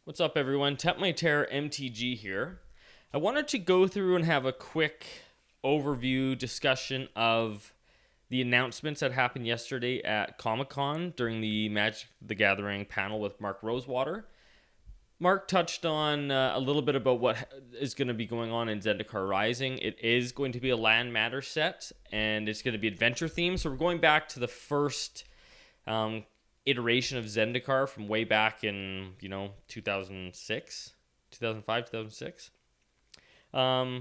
What's up, everyone? Tap My Terror MTG here. I wanted to go through and have a quick overview discussion of the announcements that happened yesterday at Comic-Con during the Magic the Gathering panel with Mark Rosewater. Mark touched on a little bit about what is going to be going on in Zendikar Rising. It is going to be a land matter set, and it's going to be adventure themed. So we're going back to the first iteration of Zendikar from way back in 2006, 2005, 2006,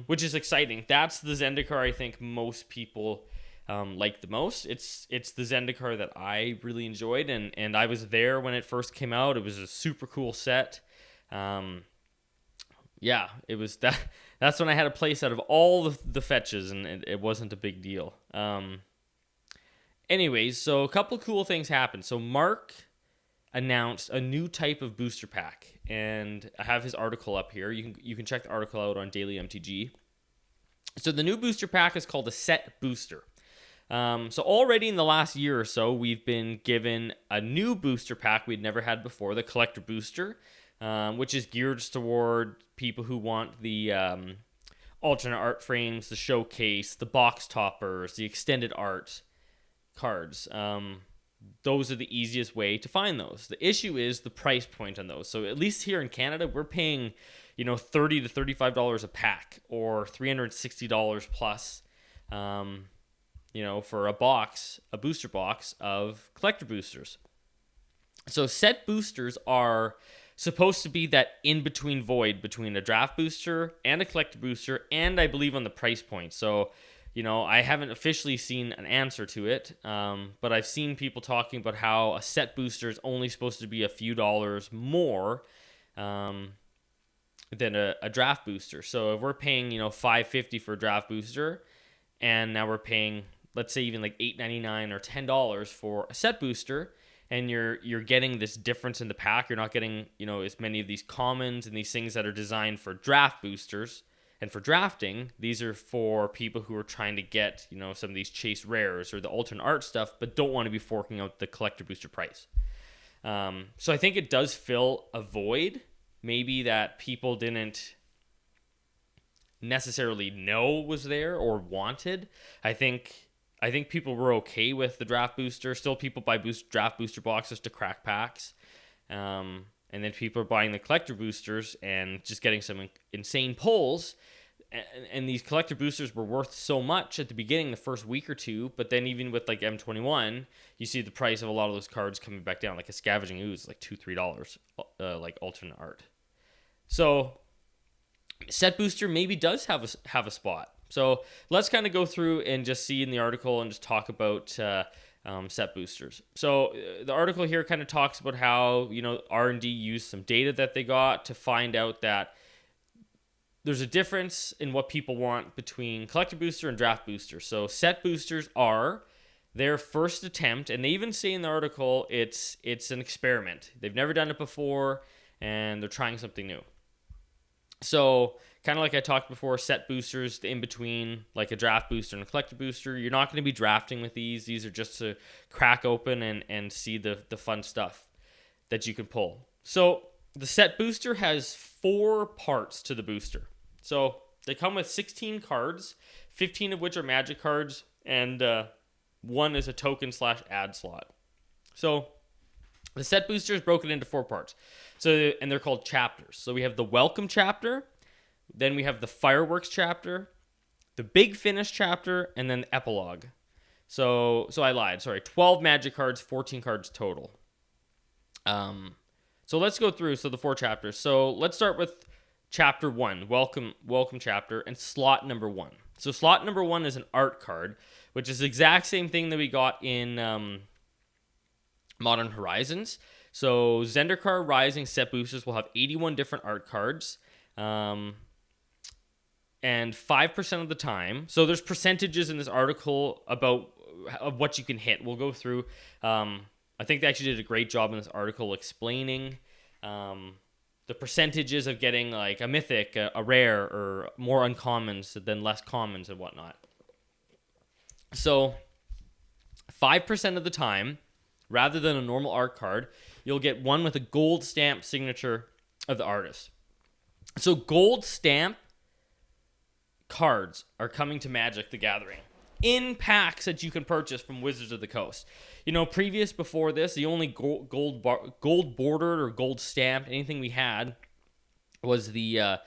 which is exciting. That's the Zendikar I think most people like the most. It's the Zendikar that I really enjoyed, and I was there when it first came out. It was a super cool set. It was that. That's when I had a place out of all the fetches, and it wasn't a big deal. Anyways, so a couple cool things happened. So Mark announced a new type of booster pack, and I have his article up here. You can check the article out on Daily MTG. So the new booster pack is called a set booster. So already in the last year or so, we've been given a new booster pack we'd never had before, the collector booster, which is geared toward people who want the alternate art frames, the showcase, the box toppers, the extended art cards. Those are the easiest way to find those. The issue is the price point on those. So at least here in Canada, we're paying, $30 to $35 a pack, or $360 plus, for a booster box of collector boosters. So set boosters are supposed to be that in-between void between a draft booster and a collector booster, and I believe on the price point. So I haven't officially seen an answer to it, but I've seen people talking about how a set booster is only supposed to be a few dollars more than a draft booster. So if we're paying, $5.50 for a draft booster, and now we're paying, let's say, even like $8.99 or $10 for a set booster, and you're getting this difference in the pack, you're not getting, as many of these commons and these things that are designed for draft boosters. And for drafting, these are for people who are trying to get, some of these chase rares or the alternate art stuff, but don't want to be forking out the collector booster price. So I think it does fill a void, maybe that people didn't necessarily know was there or wanted. I think people were okay with the draft booster. Still, people buy draft booster boxes to crack packs. And then people are buying the collector boosters and just getting some insane pulls. And these collector boosters were worth so much at the beginning, the first week or two. But then even with like M21, you see the price of a lot of those cards coming back down. Like a Scavenging Ooze, like $2-3, like alternate art. So set booster maybe does have a spot. So let's kind of go through and just see in the article and just talk about set boosters. So the article here kind of talks about how R&D used some data that they got to find out that there's a difference in what people want between collector booster and draft booster. So set boosters are their first attempt, and they even say in the article it's an experiment. They've never done it before, and they're trying something new. So kind of like I talked before, set boosters, the in-between, like a draft booster and a collector booster, you're not going to be drafting with these. These are just to crack open and see the fun stuff that you can pull. So the set booster has 4 parts to the booster. So they come with 16 cards, 15 of which are magic cards, and 1 is a token/add slot. So the set booster is broken into 4 parts. And they're called chapters. So we have the welcome chapter, then we have the fireworks chapter, the big finish chapter, and then the epilogue. So I lied. Sorry, 12 magic cards, 14 cards total. So let's go through the 4 chapters. So let's start with chapter 1, welcome chapter, and slot number 1. So slot number 1 is an art card, which is the exact same thing that we got in Modern Horizons. So Zendikar Rising set boosters will have 81 different art cards. And 5% of the time, so there's percentages in this article about what you can hit. We'll go through. I think they actually did a great job in this article explaining the percentages of getting like a mythic, a rare, or more uncommons than less commons and whatnot. So 5% of the time, rather than a normal art card, you'll get one with a gold stamp signature of the artist. So gold stamp cards are coming to Magic the Gathering in packs that you can purchase from Wizards of the Coast. Before this, the only gold bordered or gold stamped anything we had was the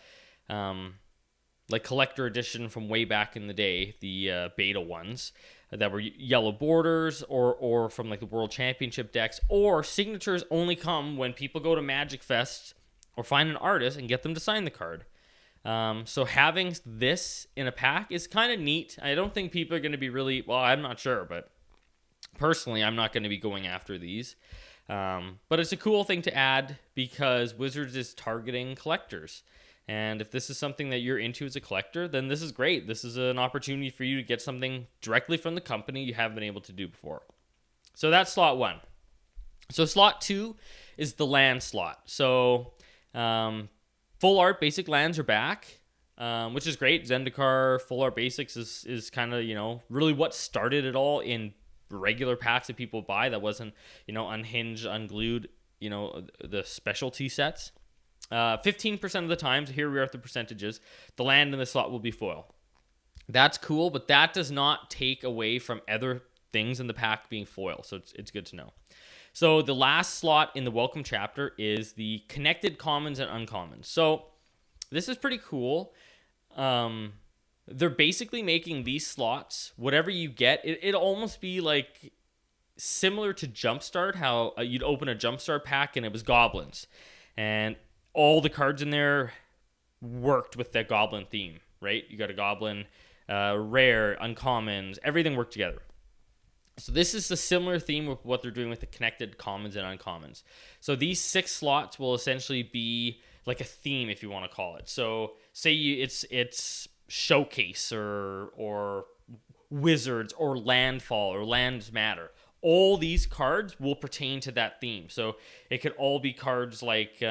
collector edition from way back in the day, the beta ones that were yellow borders, or from like the World Championship decks, or signatures only come when people go to Magic Fest or find an artist and get them to sign the card. So having this in a pack is kind of neat. I don't think people are going to be I'm not sure, but personally, I'm not going to be going after these. But it's a cool thing to add because Wizards is targeting collectors. And if this is something that you're into as a collector, then this is great. This is an opportunity for you to get something directly from the company you haven't been able to do before. So that's slot 1. So slot 2 is the land slot. So full art basic lands are back, which is great. Zendikar full art basics is kind of, really what started it all in regular packs that people buy. That wasn't, unhinged, unglued, the specialty sets. 15% of the times, here we are at the percentages, the land in the slot will be foil. That's cool, but that does not take away from other things in the pack being foil, so it's good to know. So the last slot in the welcome chapter is the connected commons and uncommons. So this is pretty cool. They're basically making these slots, whatever you get, it'll almost be like similar to Jumpstart, how you'd open a Jumpstart pack and it was goblins. And all the cards in there worked with that goblin theme, right? You got a goblin, rare, uncommons, everything worked together. So this is a similar theme with what they're doing with the connected commons and uncommons. So these 6 slots will essentially be like a theme, if you want to call it. So say it's showcase or wizards or landfall or lands matter. All these cards will pertain to that theme. So it could all be cards like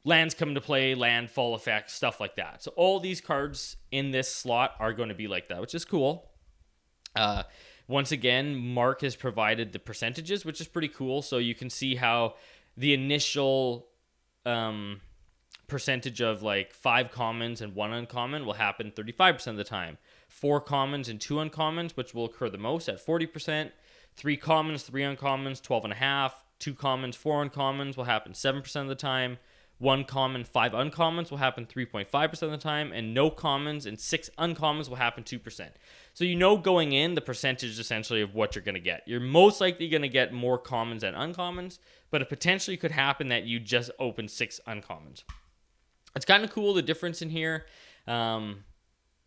lands come into play, landfall effects, stuff like that. So all these cards in this slot are going to be like that, which is cool. Once again, Mark has provided the percentages, which is pretty cool. So you can see how the initial percentage of like 5 commons and 1 uncommon will happen 35% of the time. 4 commons and 2 uncommons, which will occur the most at 40%. 3 commons, 3 uncommons, 12.5. 2 commons, 4 uncommons will happen 7% of the time. 1 common, 5 uncommons will happen 3.5% of the time, and no commons and 6 uncommons will happen 2%. So going in the percentage essentially of what you're going to get. You're most likely going to get more commons than uncommons, but it potentially could happen that you just open 6 uncommons. It's kind of cool, the difference in here.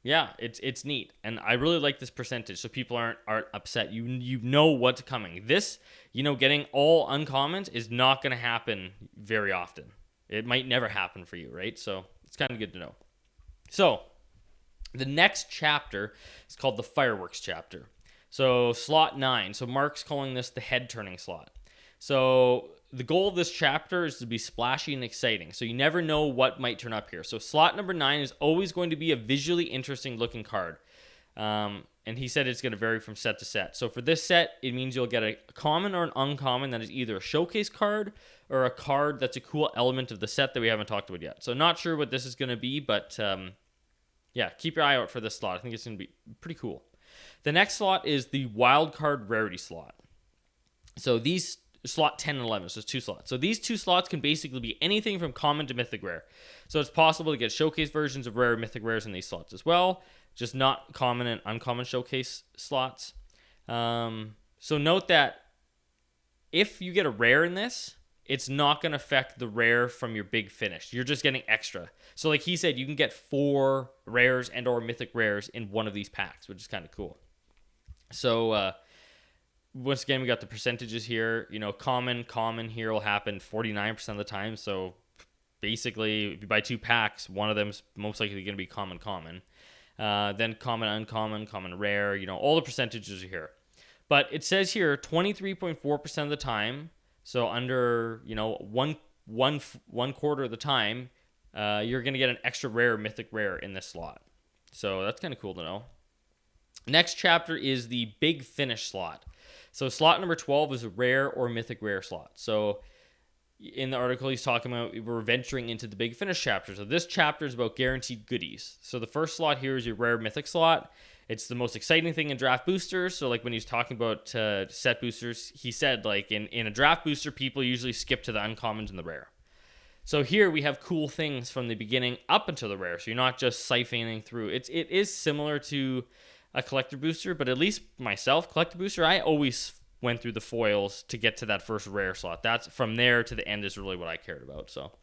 It's neat, and I really like this percentage, so people aren't upset. You know what's coming. This, getting all uncommons is not going to happen very often. It might never happen for you, right? So it's kind of good to know. So the next chapter is called the Fireworks chapter. So slot 9. So Mark's calling this the head turning slot. So the goal of this chapter is to be splashy and exciting. So you never know what might turn up here. So slot number 9 is always going to be a visually interesting looking card. And he said it's going to vary from set to set. So for this set, it means you'll get a common or an uncommon that is either a showcase card or a card that's a cool element of the set that we haven't talked about yet. So not sure what this is going to be, but keep your eye out for this slot. I think it's going to be pretty cool. The next slot is the wild card rarity slot. So these slot 10 and 11, so it's 2 slots. So these 2 slots can basically be anything from common to mythic rare. So it's possible to get showcase versions of rare and mythic rares in these slots as well, just not common and uncommon showcase slots. So note that if you get a rare in this, it's not going to affect the rare from your big finish. You're just getting extra. So like he said, you can get 4 rares and or mythic rares in one of these packs, which is kind of cool. So once again, we got the percentages here. Common here will happen 49% of the time. So basically, if you buy 2 packs, one of them's most likely going to be common. Then common, uncommon, common, rare. All the percentages are here. But it says here 23.4% of the time. So under one quarter of the time, you're going to get an extra rare mythic rare in this slot. So that's kind of cool to know. Next chapter is the big finish slot. So slot number 12 is a rare or mythic rare slot. So in the article, he's talking about we're venturing into the big finish chapter. So this chapter is about guaranteed goodies. So the first slot here is your rare mythic slot. It's the most exciting thing in draft boosters. So like when he's talking about set boosters, he said like in a draft booster, people usually skip to the uncommons and the rare. So here we have cool things from the beginning up until the rare. So you're not just siphoning through. It is similar to a collector booster, but at least myself, collector booster, I always went through the foils to get to that first rare slot. That's from there to the end is really what I cared about. So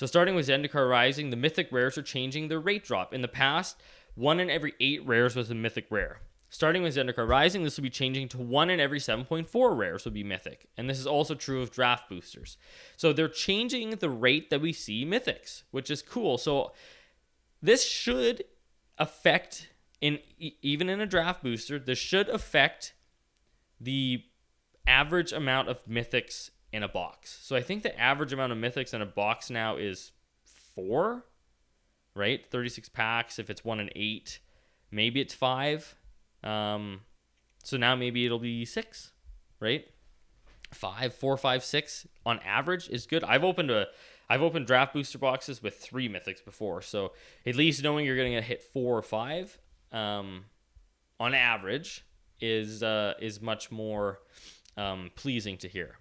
starting with Zendikar Rising, the mythic rares are changing their rate drop. In the past, 1 in every 8 rares was a mythic rare. Starting with Zendikar Rising, this will be changing to 1 in every 7.4 rares will be mythic. And this is also true of draft boosters. So they're changing the rate that we see mythics, which is cool. So this should affect, even in a draft booster, this should affect the average amount of mythics in a box. So I think the average amount of mythics in a box now is 4, right? 36 packs. If it's 1 in 8, maybe it's 5. So now maybe it'll be 6, right? 5, 4, 5, 6 on average is good. I've opened draft booster boxes with 3 mythics before, so at least knowing you're going to hit 4 or 5 on average is much more pleasing to hear.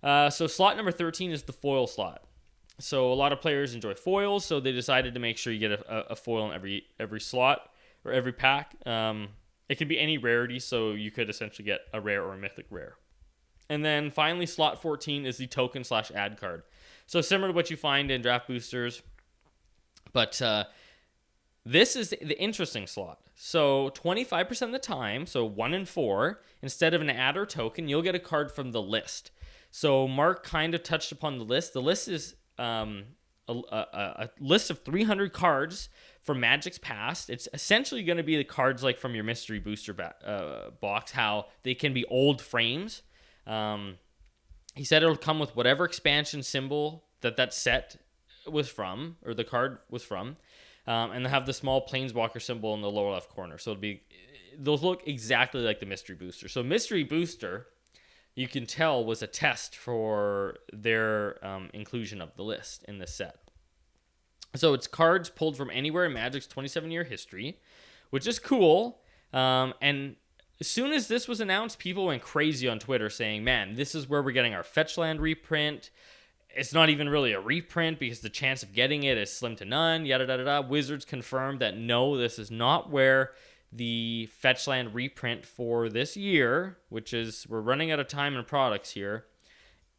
So slot number 13 is the foil slot. So a lot of players enjoy foils, so they decided to make sure you get a foil in every slot or every pack. It can be any rarity, so you could essentially get a rare or a mythic rare. And then finally, slot 14 is the token/ad card. So similar to what you find in draft boosters, but this is the interesting slot. So 25% of the time, so 1 in 4, instead of an ad or token, you'll get a card from the list. So Mark kind of touched upon the list. The list is a list of 300 cards from Magic's past. It's essentially going to be the cards like from your mystery booster box, how they can be old frames. He said it'll come with whatever expansion symbol that set was from, or the card was from, and they'll have the small Planeswalker symbol in the lower left corner. So those look exactly like the mystery booster. So mystery booster, you can tell, was a test for their inclusion of the list in this set. So it's cards pulled from anywhere in Magic's 27-year history, which is cool. And as soon as this was announced, people went crazy on Twitter saying, man, this is where we're getting our Fetchland reprint. It's not even really a reprint because the chance of getting it is slim to none, yada, yada, yada. Wizards confirmed that no, this is not where the Fetchland reprint for this year, which is, we're running out of time and products here,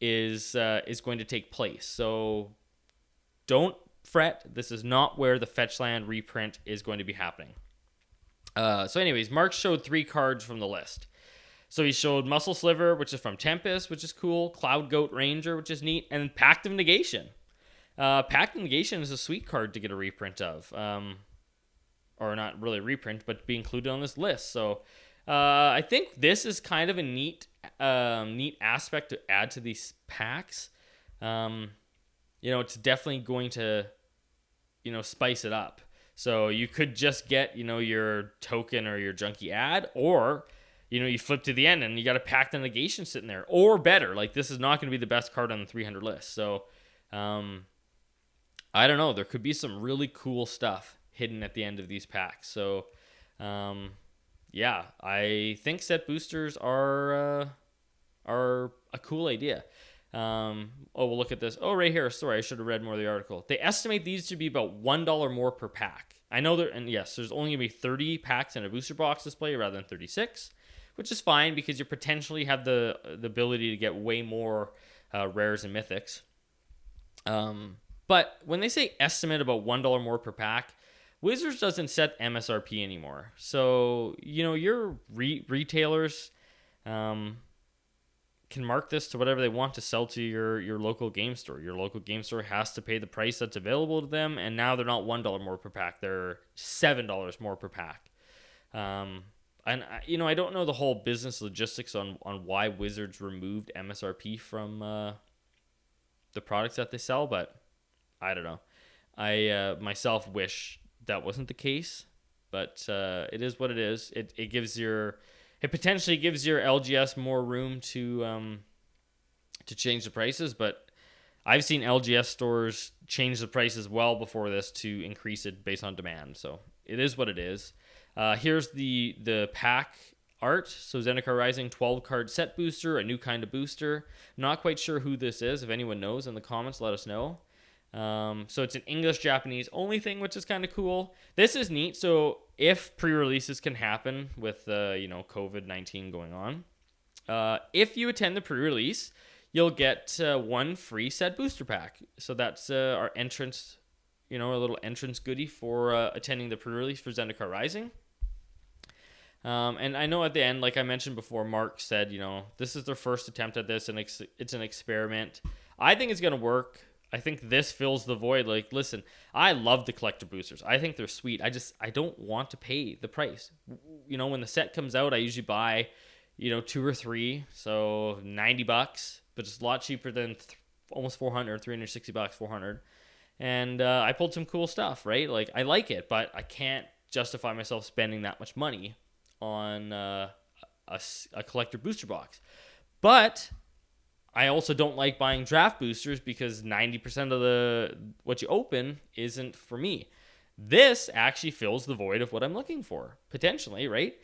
is going to take place. So don't fret. This is not where the Fetchland reprint is going to be happening. So anyways, Mark showed 3 cards from the list. So he showed Muscle Sliver, which is from Tempest, which is cool, Cloud Goat Ranger, which is neat, and Pact of Negation. Pact of Negation is a sweet card to get a reprint of. Or not really a reprint, but be included on this list. So I think this is kind of a neat aspect to add to these packs. It's definitely going to, spice it up. So you could just get, your token or your junky ad, or, you flip to the end and you got a Pact of Negation sitting there, or better. Like, this is not going to be the best card on the 300 list. So I don't know. There could be some really cool stuff hidden at the end of these packs. So yeah, I think set boosters are a cool idea. We'll look at this. Oh, right here. Sorry, I should have read more of the article. They estimate these to be about $1 more per pack. I know and yes, there's only going to be 30 packs in a booster box display rather than 36, which is fine because you potentially have the ability to get way more rares and mythics. But when they say estimate about $1 more per pack, Wizards doesn't set MSRP anymore. So, your retailers can mark this to whatever they want to sell to your local game store. Your local game store has to pay the price that's available to them, and now they're not $1 more per pack. They're $7 more per pack. And, I don't know the whole business logistics on why Wizards removed MSRP from the products that they sell, but I don't know. I myself wish that wasn't the case, but it is what it is. It it potentially gives your LGS more room to change the prices, but I've seen LGS stores change the prices well before this to increase it based on demand. So it is what it is. Here's the pack art. So Zendikar Rising 12 card set booster, a new kind of booster. Not quite sure who this is. If anyone knows in the comments, let us know. So it's an English Japanese only thing, which is kind of cool. This is neat. So if pre-releases can happen with COVID-19 going on, if you attend the pre-release, you'll get one free set booster pack. So that's our entrance, a little entrance goodie for attending the pre-release for Zendikar Rising. And I know at the end, like I mentioned before, Mark said, this is their first attempt at this, and it's an experiment. I think it's going to work. I think this fills the void. Like, listen, I love the collector boosters. I think they're sweet. I don't want to pay the price. When the set comes out, I usually buy, 2 or 3, so $90, but it's a lot cheaper than almost 400, $360, 400. And I pulled some cool stuff, right? Like, I like it, but I can't justify myself spending that much money on a collector booster box. But I also don't like buying draft boosters because 90% of what you open isn't for me. This actually fills the void of what I'm looking for, potentially, right?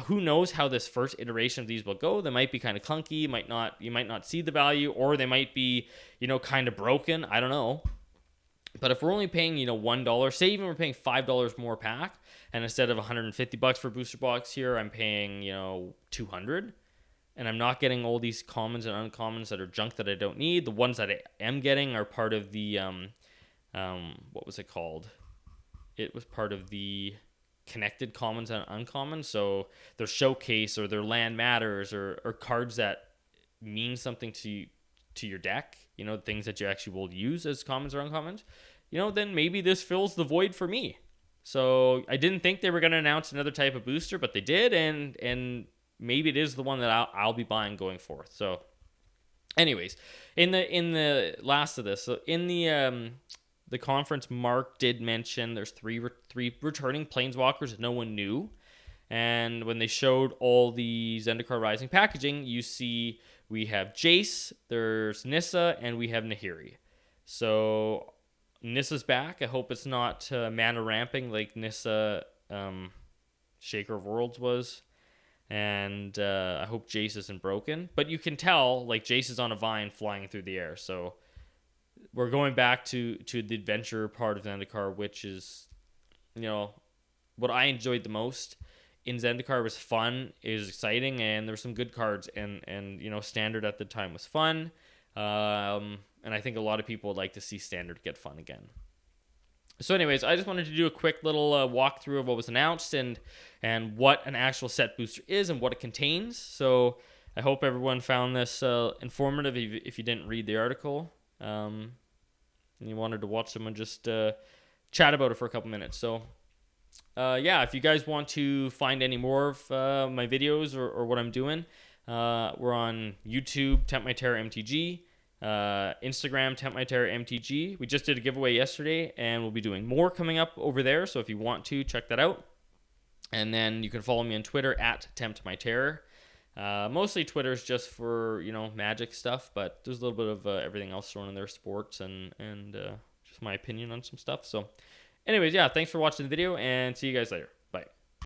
Who knows how this first iteration of these will go? They might be kind of clunky, you might not see the value, or they might be, kind of broken. I don't know. But if we're only paying, $1, say even we're paying $5 more pack, and instead of $150 for booster box here, I'm paying, $200. And I'm not getting all these commons and uncommons that are junk that I don't need. The ones that I am getting are part of the, what was it called? It was part of the connected commons and uncommons. So they're showcase or their land matters or cards that mean something to your deck, things that you actually will use as commons or uncommons, then maybe this fills the void for me. So I didn't think they were going to announce another type of booster, but they did, and maybe it is the one that I'll be buying going forth. So anyways, in the last of this, so in the conference, Mark did mention there's three returning Planeswalkers no one knew. And when they showed all the Zendikar Rising packaging, you see we have Jace, there's Nissa, and we have Nahiri. So Nissa's back. I hope it's not mana ramping like Nissa Shaker of Worlds was. And I hope Jace isn't broken. But you can tell, like, Jace is on a vine flying through the air. So we're going back to the adventure part of Zendikar, which is, what I enjoyed the most in Zendikar was fun. It was exciting, and there's some good cards. And Standard at the time was fun. And I think a lot of people would like to see Standard get fun again. So anyways, I just wanted to do a quick little walkthrough of what was announced and what an actual set booster is and what it contains. So I hope everyone found this informative if you didn't read the article and you wanted to watch someone just chat about it for a couple minutes. So if you guys want to find any more of my videos or what I'm doing, we're on YouTube, Tempt My Terror MTG. Instagram, Tempt My Terror MTG. We just did a giveaway yesterday, and we'll be doing more coming up over there. So if you want to, check that out. And then you can follow me on Twitter at Tempt My Terror. Mostly Twitter's just for Magic stuff, but there's a little bit of everything else thrown in there, sports and just my opinion on some stuff. So, anyways, thanks for watching the video, and see you guys later.